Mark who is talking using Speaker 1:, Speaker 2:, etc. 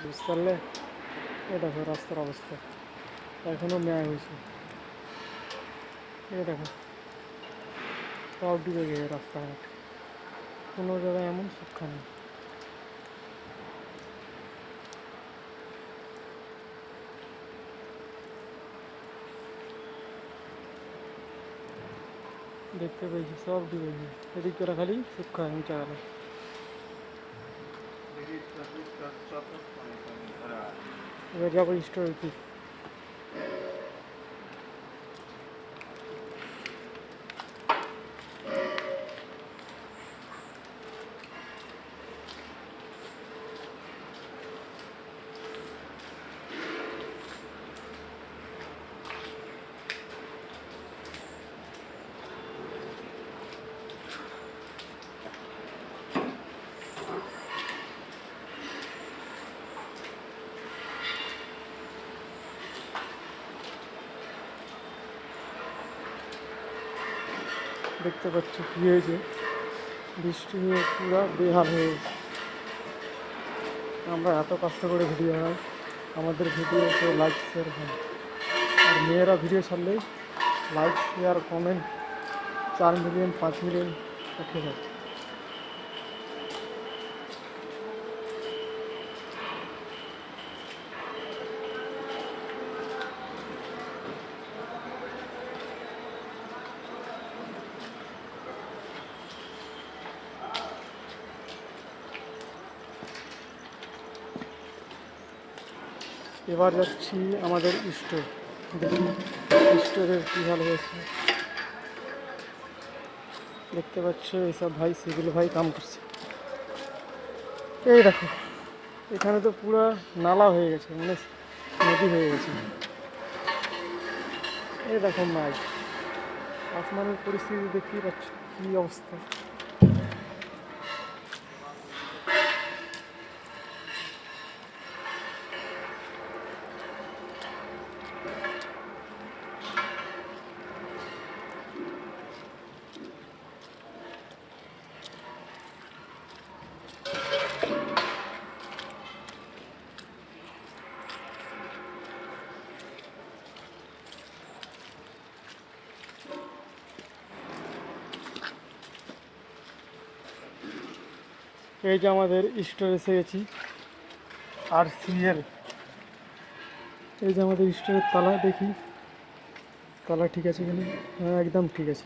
Speaker 1: বুঝতে পারলে? এই দেখো রাস্তার অবস্থা, এখনও ন্যায় হয়েছে। এই দেখো সব ডুবে গেছে রাস্তাঘাট, কোনো জায়গায় এমন সুরক্ষা নেই। দেখতে পেয়েছি সব ডুবে গেছে, এদিক করে খালি সুরক্ষা উঁচা গেল। এবার যাবো স্টোরিতে। দেখতে পাচ্ছ কী হয়েছে, বৃষ্টি নিয়ে পুরো বেহাল হয়ে গেছে। আমরা এত কষ্ট করে ভিডিও বানাই, আমাদের ভিডিও কেউ লাইক শেয়ার হয়, আর মেয়েরা ভিডিও ছাড়লেই like share comment 4 million 5 million উঠে যায়। এবার যাচ্ছি আমাদের স্টোর, দেখি স্টোরের কী ভালো হয়েছে। দেখতে পাচ্ছ এইসব ভাই সিভিল ভাই কাম করছে। এই দেখো এখানে তো পুরো নালা হয়ে গেছে, মানে নদী হয়ে গেছে। এই দেখো মাছ, আসমানের পরিস্থিতি দেখতেই পাচ্ছ কী অবস্থা। এই যে আমাদের স্টোর এসে গেছি, আর সিরিয়াল। এই যে আমাদের স্টোরের তালা, দেখি তালা ঠিক আছে কিনা। হ্যাঁ একদম ঠিক আছে।